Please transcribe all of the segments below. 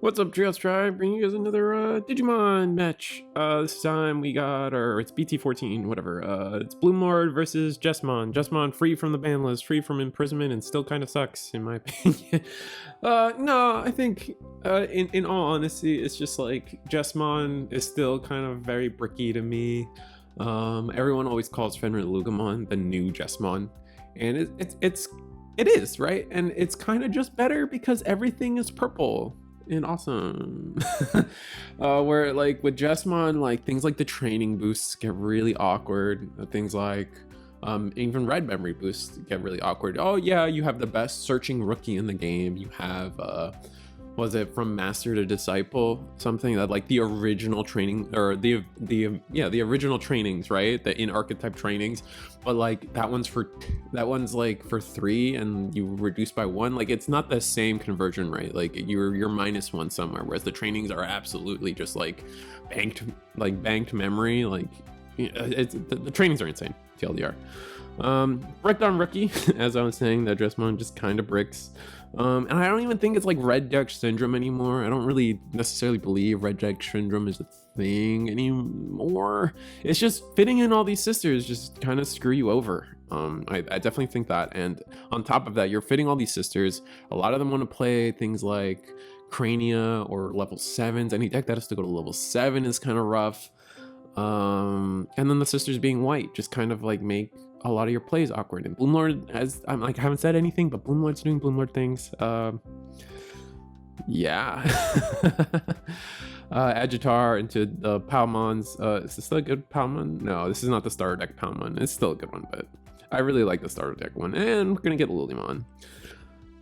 What's up, Trios Tribe? Bringing you guys another Digimon match. This time we got, or it's BT14, whatever. It's BloomLord versus Jessmon. Jessmon free from the ban list, free from imprisonment, and still kind of sucks, in my opinion. No, I think, in all honesty, it's just like Jessmon is still kind of very bricky to me. Everyone always calls Fenrir the new Jessmon, and it is, right? And it's kind of just better because everything is purple and awesome. Where like with Jesmon, like things like the training boosts get really awkward. Things like even red memory boosts get really awkward. Oh yeah, you have the best searching rookie in the game. You have was it from master to disciple, something that like the original training, or the original trainings, right, the in archetype trainings, but like that one's like for 3 and you reduce by 1. Like it's not the same conversion rate, like you're -1 somewhere, whereas the trainings are absolutely just like banked memory. Like the trainings are insane, TLDR. Bricked on rookie, as I was saying, that Jesmon just kind of bricks. And I don't even think it's like red deck syndrome anymore. I don't really necessarily believe red deck syndrome is a thing anymore. It's just fitting in all these sisters just kind of screw you over. I definitely think that. And on top of that, you're fitting all these sisters. A lot of them want to play things like Crania or level 7s. Any deck that has to go to level 7 is kind of rough. And then the sisters being white just kind of like make a lot of your plays awkward. And BloomLord, as I'm like, I haven't said anything, but BloomLord's doing BloomLord things. Yeah. Agitar into the Palmons. Is this still a good Palmon? No, this is not the starter deck Palmon. It's still a good one, but I really like the starter deck one. And we're gonna get Lilymon.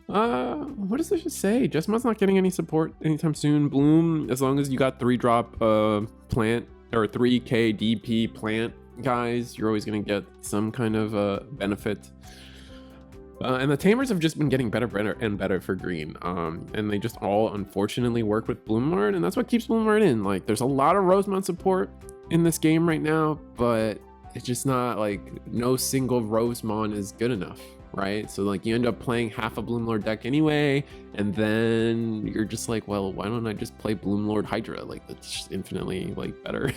What does this just say? Jesmon's not getting any support anytime soon. Bloom, as long as you got 3-drop plant or 3k DP plant guys, you're always going to get some kind of benefit. And the tamers have just been getting better and better for green, and they just all unfortunately work with BloomLord, and that's what keeps BloomLord in. Like there's a lot of Rosemon support in this game right now, but it's just not like no single Rosemon is good enough, right? So like you end up playing half a BloomLord deck anyway, and then you're just like, well, why don't I just play BloomLord Hydra? Like that's just infinitely like better.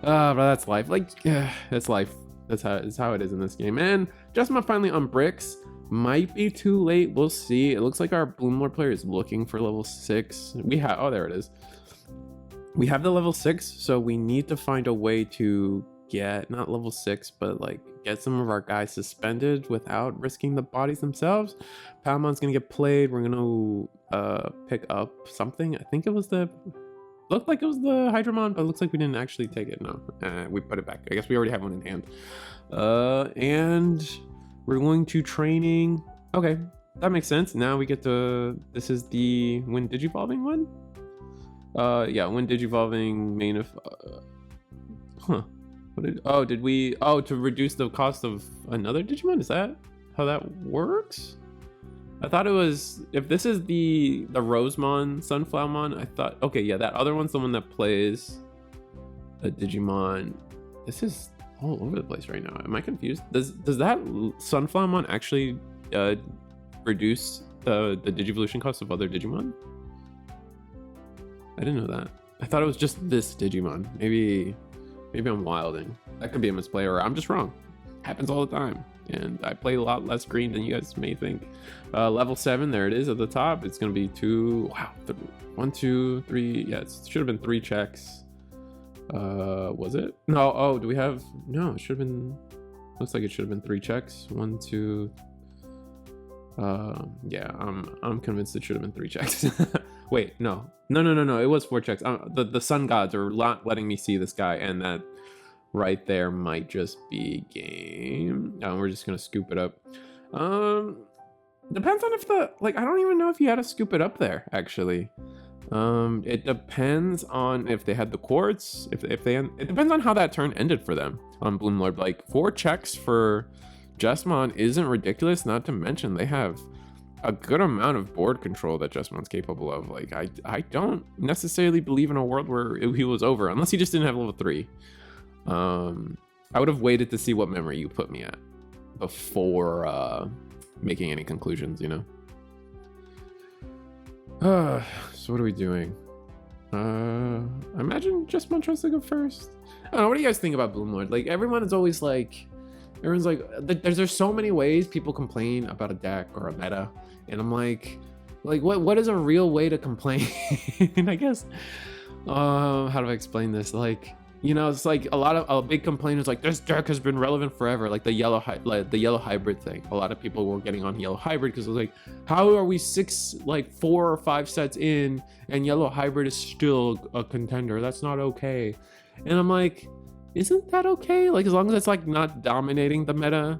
But that's life. Like, yeah, that's life. That's how it is in this game. And Jesmon finally on bricks. Might be too late. We'll see. It looks like our BloomLord player is looking for level 6. We have, oh, there it is. We have the level 6, so we need to find a way to get, not level 6, but like get some of our guys suspended without risking the bodies themselves. Palmon's gonna get played. We're gonna pick up something. I think it was looked like it was the Hydramon, but it looks like we didn't actually take it. No, we put it back. I guess we already have one in hand. And we're going to training. Okay, that makes sense. Now we get to, this is the when Digivolving one? Yeah, when Digivolving main of, did we, to reduce the cost of another Digimon? Is that how that works? I thought it was, if this is the Rosemon, Sunflowermon, I thought, okay, yeah, that other one's the one that plays a Digimon. This is all over the place right now. Am I confused? Does that Sunflowermon actually reduce the Digivolution cost of other Digimon? I didn't know that. I thought it was just this Digimon. Maybe I'm wilding. That could be a misplay, or I'm just wrong. Happens all the time. And I play a lot less green than you guys may think. Level 7, there it is at the top. It's gonna be 2, wow, 1, 2, 3, yeah, it should have been 3 checks. Was it? No, oh, do we have, no, it should have been, looks like it should have been 3 checks. 1, 2, yeah, I'm convinced it should have been 3 checks. Wait, no, it was 4 checks. The sun gods are not letting me see this guy, and that right there might just be game. We're just gonna scoop it up. Depends on if the, like, I don't even know if you had to scoop it up there, actually. It depends on if they had the quartz, it depends on how that turn ended for them on BloomLord. Like 4 checks for Jesmon isn't ridiculous, not to mention they have a good amount of board control that Jesmon's capable of. Like I don't necessarily believe in a world where he was over, unless he just didn't have level 3. I would have waited to see what memory you put me at before making any conclusions, you know? So what are we doing? I imagine Jesmon tries to go first. I don't know. What do you guys think about BloomLord? Like, everyone is always like, everyone's like, there's so many ways people complain about a deck or a meta, and I'm like what is a real way to complain? I guess. How do I explain this? Like, you know, it's like a big complaint is like, this deck has been relevant forever, like the yellow hybrid thing. A lot of people were getting on yellow hybrid because it was like, how are we 4 or 5 sets in and yellow hybrid is still a contender? That's not okay. And I'm like, isn't that okay? Like, as long as it's like not dominating the meta.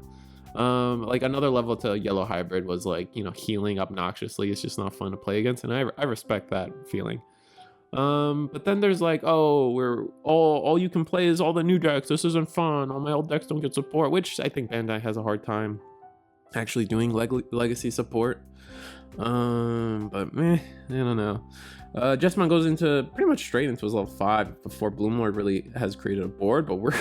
Like, another level to yellow hybrid was like, you know, healing obnoxiously. It's just not fun to play against, and I respect that feeling. But then there's like, oh, we're all you can play is all the new decks. This isn't fun. All my old decks don't get support, which I think Bandai has a hard time actually doing legacy support. But meh, I don't know. Jesmon goes into pretty much straight into his level 5 before BloomLord really has created a board, but we're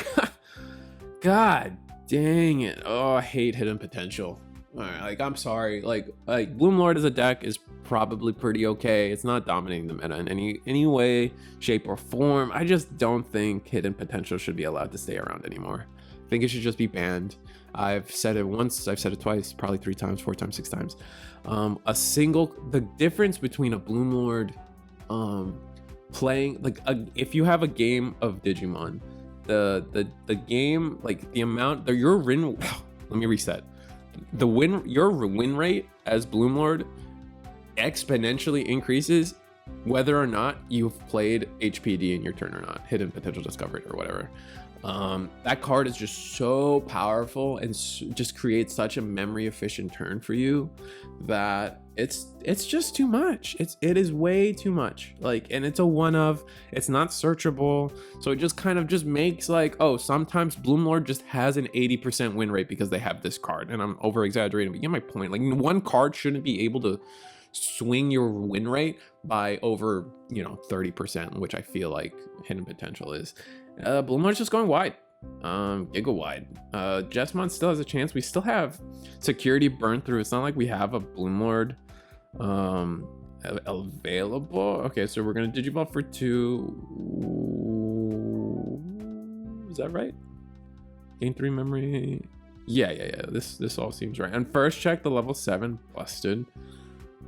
God dang it. Oh, I hate hidden potential. All right, like, I'm sorry, like BloomLord as a deck is probably pretty okay. It's not dominating the meta in any way, shape, or form. I just don't think hidden potential should be allowed to stay around anymore. I think it should just be banned. I've said it once, I've said it twice, probably 3 times, 4 times, 6 times. The difference between a BloomLord playing, like, if you have a game of Digimon, the game, like, the amount, your win, let me reset. Your win rate as BloomLord exponentially increases whether or not you've played HPD in your turn or not, hidden potential discovered or whatever. That card is just so powerful and just creates such a memory efficient turn for you that it's just too much. It is way too much. Like, and it's a one of, it's not searchable, so it just kind of just makes like, oh, sometimes BloomLord just has an 80% win rate because they have this card, and I'm over exaggerating, but you get my point. Like, one card shouldn't be able to swing your win rate by over, you know, 30%, which I feel like hidden potential is. BloomLord's just going wide, giga wide. Jesmon still has a chance. We still have security burn through. It's not like we have a BloomLord available. Okay, so we're gonna digivolve for 2. Is that right? Gain 3 memory. Yeah. This all seems right. And first check, the level 7 busted.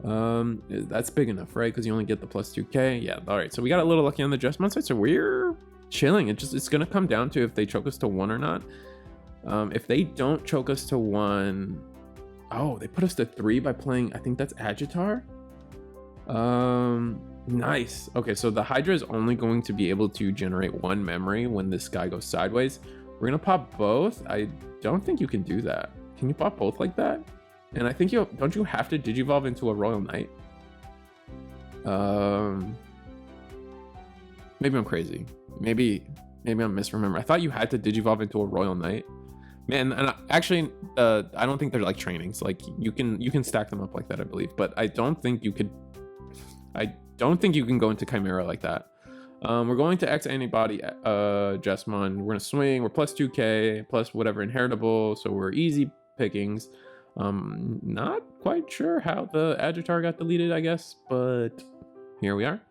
That's big enough, right? Because you only get the plus 2k. Yeah, all right, so we got a little lucky on the Jesmon side, so we're chilling. It's gonna come down to if they choke us to 1 or not. If they don't choke us to 1, oh, they put us to 3 by playing, I think that's Agitar. Nice. Okay, so the Hydra is only going to be able to generate 1 memory when this guy goes sideways. We're gonna pop both. I don't think you can do that. Can you pop both like that? And I think don't you have to digivolve into a Royal Knight? Maybe I'm crazy. Maybe I'm misremembering. I thought you had to digivolve into a Royal Knight. Man, and actually, I don't think they're like trainings. Like, you can stack them up like that, I believe. But I don't think you could. I don't think you can go into Chimera like that. We're going to X antibody Jesmon. We're gonna swing. We're plus 2k, plus whatever inheritable. So we're easy pickings. Not quite sure how the Agitar got deleted, I guess, but here we are.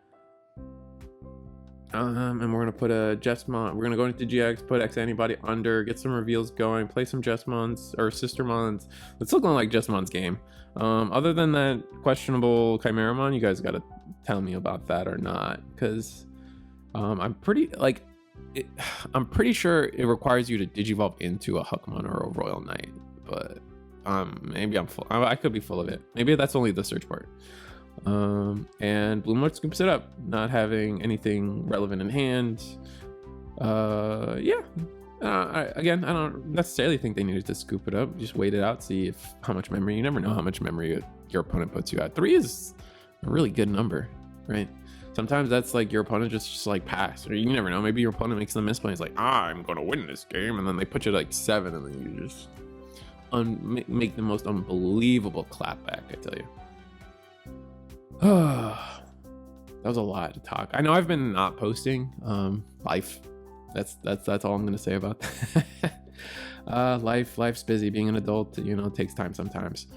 And we're gonna put a Jesmon. We're gonna go into GX, put X antibody under, get some reveals going, play some Jesmons or Sistermons. It's looking like Jesmon's game. Other than that questionable Chimeramon, you guys gotta tell me about that or not, because I'm pretty sure it requires you to digivolve into a Huckmon or a Royal Knight, but maybe I'm full. I could be full of it. Maybe that's only the search part. And BloomLord scoops it up, not having anything relevant in hand. Yeah. I don't necessarily think they needed to scoop it up. Just wait it out, see how much memory. You never know how much memory your opponent puts you at. 3 is a really good number, right? Sometimes that's like your opponent just like pass, or you never know. Maybe your opponent makes the misplay. It's like, I'm gonna win this game, and then they put you like 7, and then you just make the most unbelievable clapback, I tell you. That was a lot to talk. I know I've been not posting. Life. That's all I'm gonna say about that. Life's busy. Being an adult, you know, takes time sometimes.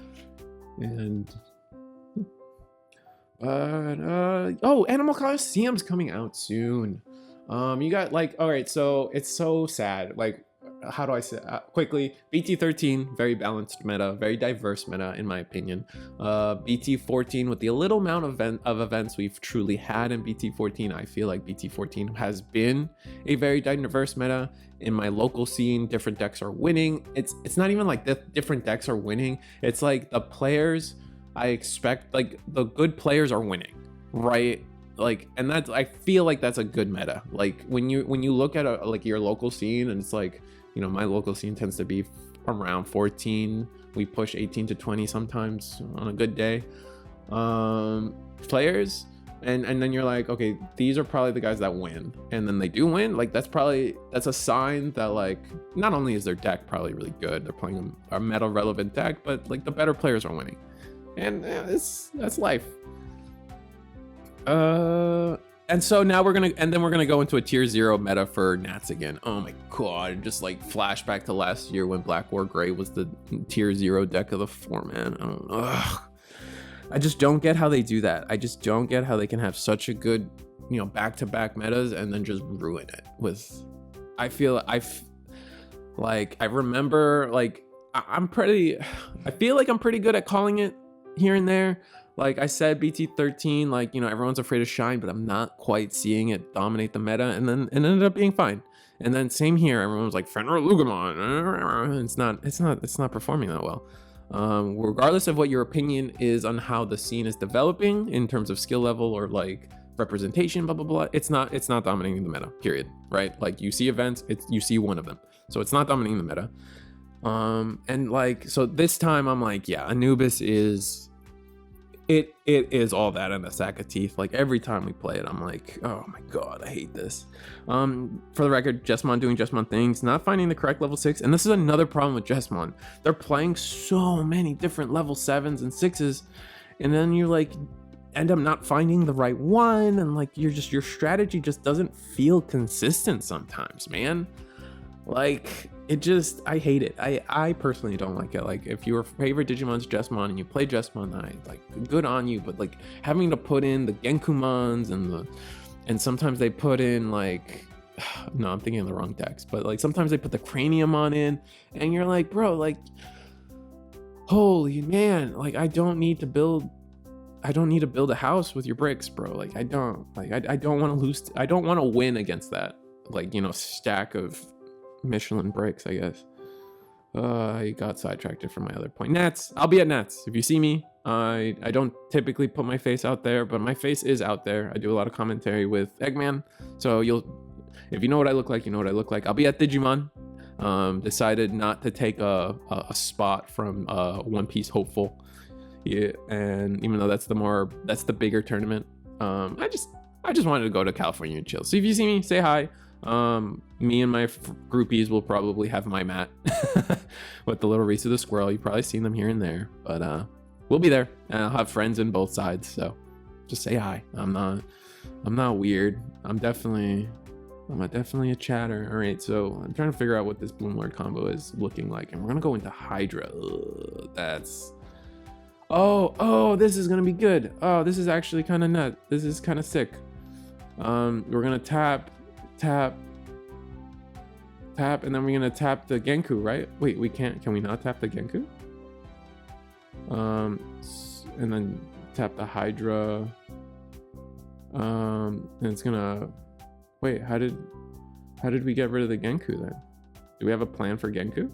But oh, Animal Coliseum's coming out soon. You got like, all right, so it's so sad. Like, how do I say quickly? BT13, very balanced meta, very diverse meta in my opinion. BT14 with the little amount of events we've truly had in BT14, I feel like BT14 has been a very diverse meta. In my local scene, different decks are winning. It's not even like the different decks are winning. It's like the players I expect, like the good players are winning, right? Like, and that's, I feel like that's a good meta. Like when you look at like your local scene, and it's like, you know, my local scene tends to be around 14. We push 18 to 20 sometimes on a good day. Players, and then you're like, okay, these are probably the guys that win, and then they do win. Like that's a sign that like not only is their deck probably really good, they're playing a meta relevant deck, but like the better players are winning, and that's life. And so now we're gonna go into a tier 0 meta for Nats again. Oh my god, just like flashback to last year when Black War Gray was the tier 0 deck of the format. I just don't get how they do that. I just don't get how they can have such a good, you know, back-to-back metas and then just ruin it with. I remember like I feel like I'm pretty good at calling it here and there. Like I said, BT13, like, you know, everyone's afraid of Shine, but I'm not quite seeing it dominate the meta, and then it ended up being fine. And then same here, everyone was like Fenrir Lugamon. It's not performing that well. Regardless of what your opinion is on how the scene is developing in terms of skill level or like representation, blah blah blah, it's not dominating the meta. Period. Right? Like you see events, you see one of them, so it's not dominating the meta. And like so this time I'm like, yeah, Anubis is. It is all that in a sack of teeth. Like every time we play it, I'm like, oh my god, I hate this. For the record, Jesmon doing Jesmon things, not finding the correct level 6, and this is another problem with Jesmon. They're playing so many different level 7s and 6s, and then you like end up not finding the right one, and like your strategy just doesn't feel consistent sometimes, man. Like I hate it. I personally don't like it. Like if your favorite Digimon's Jesmon and you play Jesmon, I like good on you, but like having to put in the Genkumons and sometimes they put in like no, I'm thinking of the wrong decks, but like sometimes they put the Craniumon in and you're like, bro, like holy man, like I don't need to build a house with your bricks, bro. Like I don't want to lose. I don't want to win against that, like, you know, stack of Michelin bricks, I guess. I got sidetracked from my other point. Nats, I'll be at Nats. If you see me, I don't typically put my face out there, but my face is out there. I do a lot of commentary with Eggman, so if you know what I look like, you know what I look like. I'll be at Digimon. Decided not to take a spot from One Piece hopeful. Yeah, and even though that's the bigger tournament, I just wanted to go to California and chill. So if you see me, say hi. Me and my groupies will probably have my mat with the little Risu the Squirrel. You've probably seen them here and there, but we'll be there, and I'll have friends in both sides. So just say hi. I'm not weird. I'm definitely a chatter. All right, so I'm trying to figure out what this BloomLord combo is looking like, and we're gonna go into Hydra. That's this is gonna be good. Oh, this is actually kind of nut. This is kind of sick. We're gonna tap, and then we're gonna tap the Genku, right? Wait, we can't. Can we not tap the Genku? And then tap the Hydra. And it's gonna. Wait, how did we get rid of the Genku then? Do we have a plan for Genku?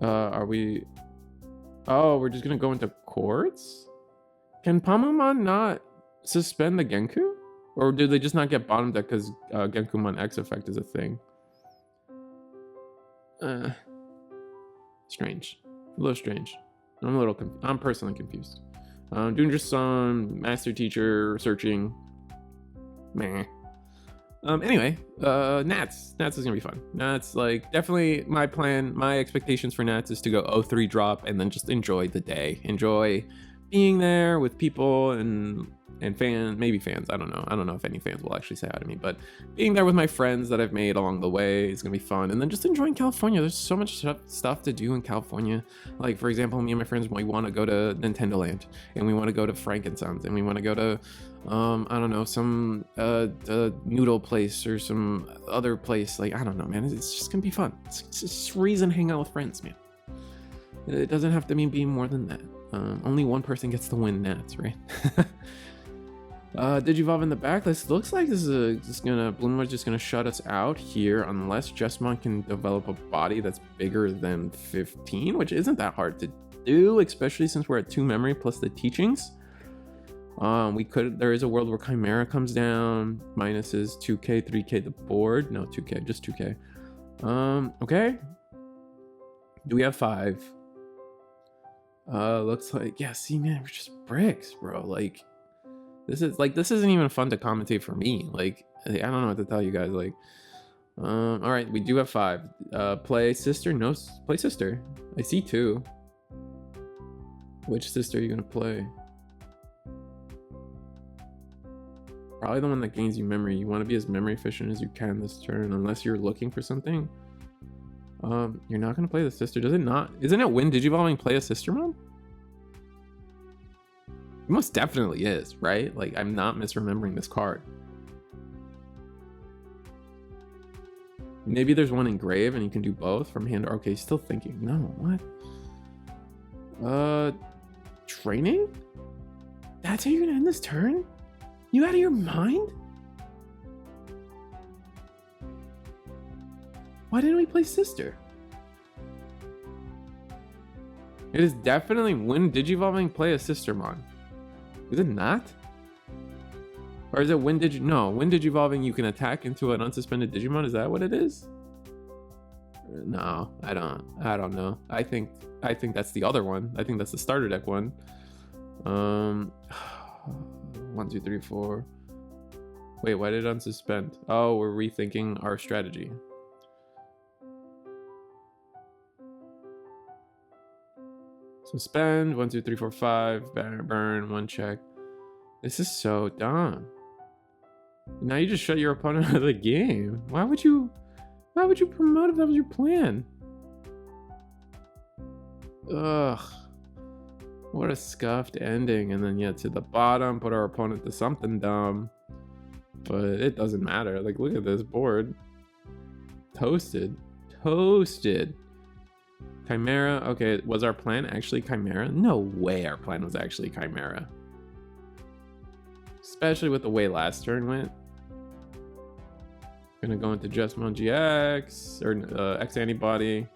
Are we? Oh, we're just gonna go into Quartz? Can Pamumon not suspend the Genku? Or do they just not get bottom deck because Genkumon X effect is a thing? Strange. A little strange. I'm personally confused. Doing just some master teacher searching. Meh. Anyway, Nats is gonna be fun. Nats, like, definitely my plan, my expectations for Nats is to go 0-3 drop and then just enjoy the day. Enjoy being there with people and and maybe fans. I don't know if any fans will actually say hi to me, but being there with my friends that I've made along the way is gonna be fun. And then just enjoying California. There's so much stuff to do in California. Like, for example, me and my friends, we want to go to Nintendo Land, and we want to go to Frankensons, and we want to go to I don't know, some noodle place or some other place. Like, I don't know, man. It's just gonna be fun. It's just a reason to hang out with friends, man. It doesn't have to mean being more than that. Only one person gets to win Nats, right? Digivolve in the back. This looks like this is BloomLord's just gonna shut us out here unless Jesmon can develop a body that's bigger than 15, which isn't that hard to do, especially since we're at 2 memory plus the teachings. There is a world where Chimera comes down, minuses 2k, 3k the board. No, 2k, just 2k. Okay. Do we have 5? Looks like, yeah, see, man, we're just bricks, bro. Like, this isn't even fun to commentate for me. Like, I don't know what to tell you guys. Like, all right, we do have 5. Play sister. No, play sister. I see 2. Which sister are you gonna play? Probably the one that gains you memory. You want to be as memory efficient as you can this turn, unless you're looking for something. You're not gonna play the sister, does it not? Isn't it when Digivolving play a sister mom? It most definitely is, right? Like, I'm not misremembering this card. Maybe there's one in grave and you can do both from hand. Okay, still thinking. No, what? Training? That's how you're gonna end this turn? You out of your mind? Why didn't we play sister? It is definitely when Digivolving play a sister mon. Is it not? Or is it when Digivolving you can attack into an unsuspended Digimon? Is that what it is? No, I don't know. I think that's the other one. I think that's the starter deck one. 1, 2, 3, 4. Wait, why did it unsuspend? Oh, we're rethinking our strategy. Suspend, 1, 2, 3, 4, 5, burn, 1 check. This is so dumb. Now you just shut your opponent out of the game. Why would you promote if that was your plan? Ugh. What a scuffed ending. And then, yeah, to the bottom, put our opponent to something dumb. But it doesn't matter. Like, look at this board. Toasted. Chimera. Okay, was our plan actually Chimera? No way our plan was actually Chimera. Especially with the way last turn went. Gonna go into Jesmon GX or X antibody.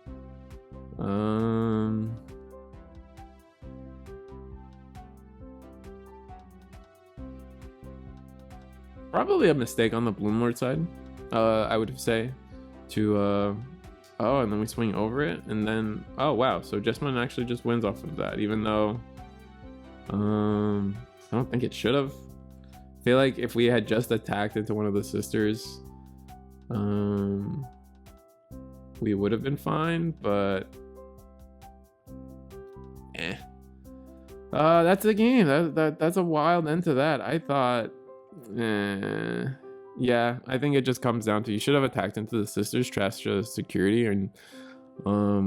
Probably a mistake on the BloomLord side. I would say to oh, and then we swing over it, and then oh wow, so Jesmon actually just wins off of that, even though I don't think it should have. I feel like if we had just attacked into one of the sisters, we would have been fine, but that's the game. That's a wild end to that. I thought yeah, I think it just comes down to you should have attacked into the sisters, trashed security, and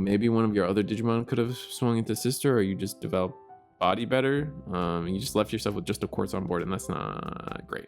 maybe one of your other Digimon could have swung into sister, or you just developed body better. You just left yourself with just a quartz on board, and that's not great.